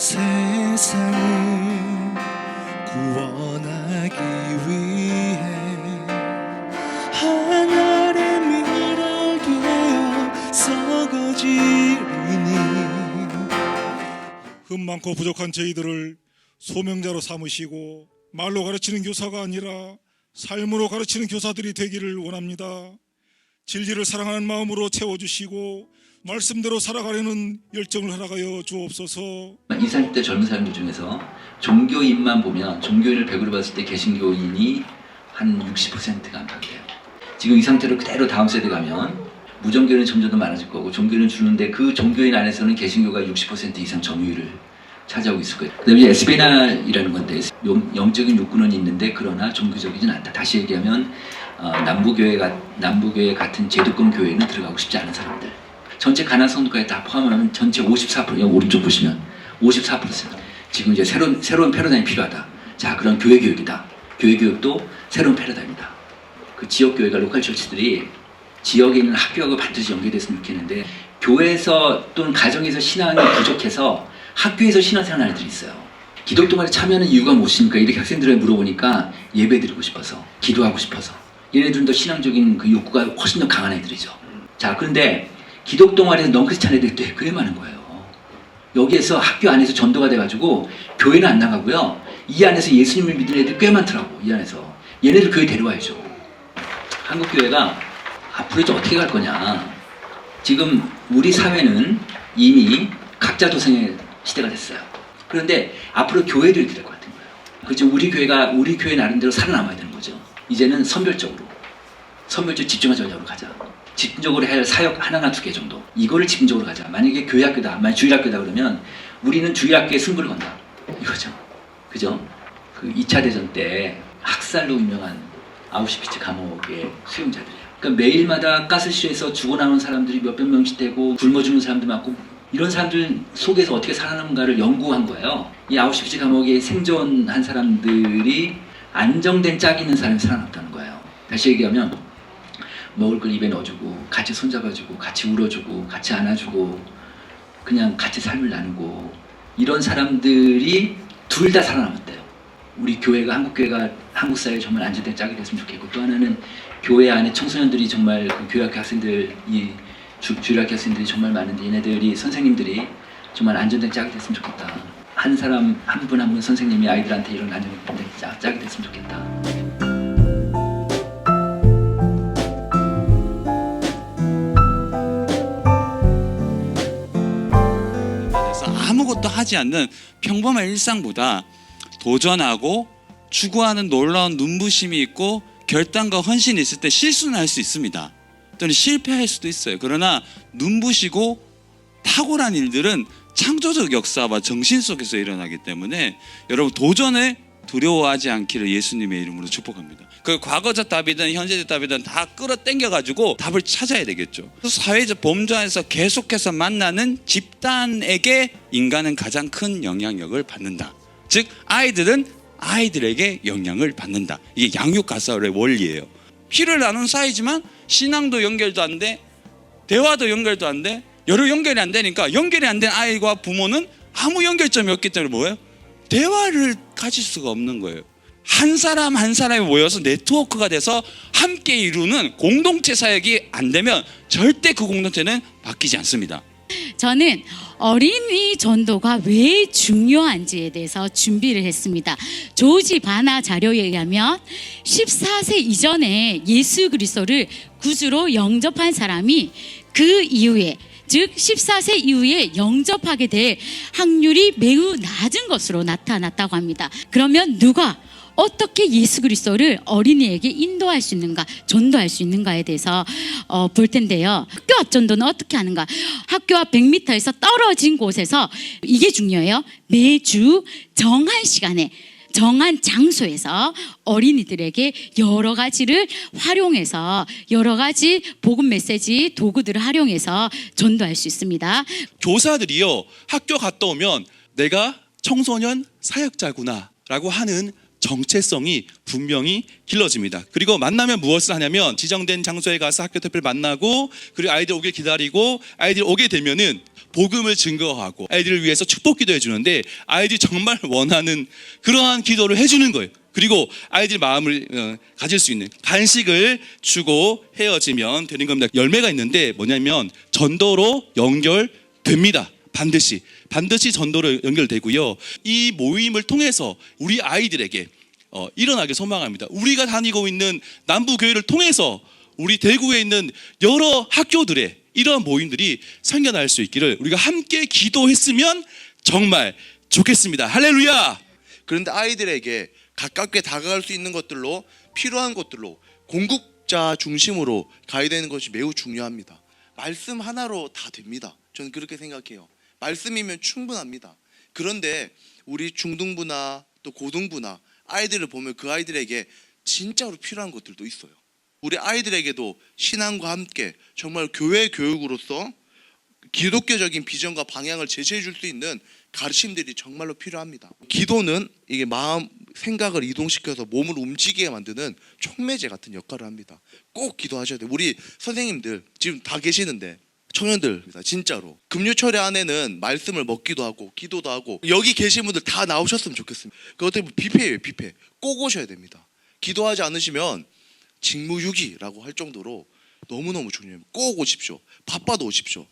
세상을 구원하기 위해 하늘의 미랄 되어 썩어지리니 흠 많고 부족한 저희들을 소명자로 삼으시고 말로 가르치는 교사가 아니라 삶으로 가르치는 교사들이 되기를 원합니다. 진리를 사랑하는 마음으로 채워주시고 말씀대로 살아가려는 열정을 허락하여 주옵소서. 20, 30대 젊은 사람들 중에서 종교인만 보면 종교인을 100으로 봤을 때 개신교인이 한 60%가 안팎이에요. 지금 이 상태로 그대로 다음 세대 가면 무종교인은 점점 더 많아질 거고 종교인은 줄는데 그 종교인 안에서는 개신교가 60% 이상 점유율을 차지하고 있을 거예요. 그 다음에 에스베나이라는 건데 영적인 욕구는 있는데 그러나 종교적이진 않다. 다시 얘기하면 남부교회 같은 제도권 교회는 들어가고 싶지 않은 사람들. 전체 가난 성도까지 다 포함하면 전체 54%, 오른쪽 보시면 54%. 지금 이제 새로운 패러다임이 필요하다. 자, 그런 교회 교육이다. 교회 교육도 새로운 패러다임이다. 그 지역 교회가 로컬 처치들이 지역에 있는 학교하고 반드시 연계됐으면 좋겠는데 교회에서 또는 가정에서 신앙이 부족해서 학교에서 신앙생활 하는 애들이 있어요. 기독동아리 참여하는 이유가 무엇입니까? 이렇게 학생들에게 물어보니까 예배드리고 싶어서, 기도하고 싶어서. 얘네들은 더 신앙적인 그 욕구가 훨씬 더 강한 애들이죠. 자, 그런데 기독동아리에서 넌크리스찬 애들이 또 그래 많은 거예요. 여기에서 학교 안에서 전도가 돼가지고 교회는 안 나가고요. 이 안에서 예수님을 믿는 애들 꽤 많더라고. 이 안에서. 얘네들 교회 데려와야죠. 한국 교회가 앞으로 이제 어떻게 갈 거냐. 지금 우리 사회는 이미 각자 도생의 시대가 됐어요. 그런데 앞으로 교회도 이렇게 될 것 같은 거예요. 그렇죠. 우리 교회 나름대로 살아남아야 되는 거죠. 이제는 선별적으로 집중한 전략으로 가자. 집중적으로 할 사역 하나나 두 개 정도. 이거를 집중적으로 가자. 만약에 교회학교다, 만약 주일학교다 그러면 우리는 주일학교에 승부를 건다. 이거죠. 그죠? 그 2차 대전 때 학살로 유명한 아우슈비츠 감옥의 수용자들이에요. 그러니까 매일마다 가스실에서 죽어나오는 사람들이 몇백 명씩 되고 굶어 죽는 사람들 많고 이런 사람들 속에서 어떻게 살아남는가를 연구한 거예요. 이 아우슈비츠 감옥에 생존한 사람들이 안정된 짝이 있는 사람이 살아남았다는 거예요. 다시 얘기하면 먹을 걸 입에 넣어주고 같이 손잡아주고 같이 울어주고 같이 안아주고 그냥 같이 삶을 나누고 이런 사람들이 둘 다 살아남았대요. 우리 교회가 한국 사회에 정말 안정된 짝이 됐으면 좋겠고 또 하나는 교회 안에 청소년들이 정말 그 교회학교 학생들 주일학교 학생들이 정말 많은데 얘네들이 선생님들이 정말 안정된 짝이 됐으면 좋겠다. 한 사람 한 분 선생님이 아이들한테 이런 안정된 짝이 됐으면 좋겠다. 아무것도 하지 않는 평범한 일상보다 도전하고 추구하는 놀라운 눈부심이 있고 결단과 헌신이 있을 때 실수는 할 수 있습니다. 또는 실패할 수도 있어요. 그러나 눈부시고 탁월한 일들은 창조적 역사와 정신 속에서 일어나기 때문에 여러분 도전에 두려워하지 않기를 예수님의 이름으로 축복합니다. 그 과거적 답이든 현재적 답이든 다 끌어당겨가지고 답을 찾아야 되겠죠. 사회적 범주 안에서 계속해서 만나는 집단에게 인간은 가장 큰 영향력을 받는다. 즉 아이들은 아이들에게 영향을 받는다. 이게 양육가설의 원리예요. 피를 나눈 사이지만 신앙도 연결도 안 돼, 대화도 연결도 안 돼, 여러 연결이 안 되니까 연결이 안 된 아이와 부모는 아무 연결점이 없기 때문에 뭐예요? 대화를 가질 수가 없는 거예요. 한 사람 한 사람이 모여서 네트워크가 돼서 함께 이루는 공동체 사역이 안 되면 절대 그 공동체는 바뀌지 않습니다. 저는 어린이 전도가 왜 중요한지에 대해서 준비를 했습니다. 조지 바나 자료에 의하면 14세 이전에 예수 그리스도를 구주로 영접한 사람이 그 이후에 즉 14세 이후에 영접하게 될 확률이 매우 낮은 것으로 나타났다고 합니다. 그러면 누가 어떻게 예수 그리스도를 어린이에게 인도할 수 있는가, 전도할 수 있는가에 대해서 볼 텐데요. 학교 앞 전도는 어떻게 하는가? 학교 앞 100m에서 떨어진 곳에서 이게 중요해요. 매주 정한 시간에 정한 장소에서 어린이들에게 여러 가지를 활용해서 여러 가지 복음 메시지 도구들을 활용해서 전도할 수 있습니다. 교사들이요 학교 갔다 오면 내가 청소년 사역자구나 라고 하는 정체성이 분명히 길러집니다. 그리고 만나면 무엇을 하냐면 지정된 장소에 가서 학교 대표를 만나고 그리고 아이들 오길 기다리고 아이들 오게 되면은 복음을 증거하고 아이들을 위해서 축복 기도해 주는데 아이들이 정말 원하는 그러한 기도를 해주는 거예요. 그리고 아이들 마음을 가질 수 있는 간식을 주고 헤어지면 되는 겁니다. 열매가 있는데 뭐냐면 전도로 연결됩니다. 반드시 전도로 연결되고요. 이 모임을 통해서 우리 아이들에게 일어나길 소망합니다. 우리가 다니고 있는 남부교회를 통해서 우리 대구에 있는 여러 학교들의 이러한 모임들이 생겨날 수 있기를 우리가 함께 기도했으면 정말 좋겠습니다. 할렐루야. 그런데 아이들에게 가깝게 다가갈 수 있는 것들로 필요한 것들로 공급자 중심으로 가야 되는 것이 매우 중요합니다. 말씀 하나로 다 됩니다. 저는 그렇게 생각해요. 말씀이면 충분합니다. 그런데 우리 중등부나 또 고등부나 아이들을 보면 그 아이들에게 진짜로 필요한 것들도 있어요. 우리 아이들에게도 신앙과 함께 정말 교회 교육으로서 기독교적인 비전과 방향을 제시해 줄 수 있는 가르침들이 정말로 필요합니다. 기도는 이게 마음, 생각을 이동시켜서 몸을 움직이게 만드는 촉매제 같은 역할을 합니다. 꼭 기도하셔야 돼요. 우리 선생님들 지금 다 계시는데 청년들 진짜로 금요철에 안에는 말씀을 먹기도 하고 기도도 하고 여기 계신 분들 다 나오셨으면 좋겠습니다. 그 어떻게 보면 뷔페예요. 뷔페 꼭 오셔야 됩니다. 기도하지 않으시면 직무유기라고 할 정도로 너무너무 중요해요. 꼭 오십시오. 바빠도 오십시오.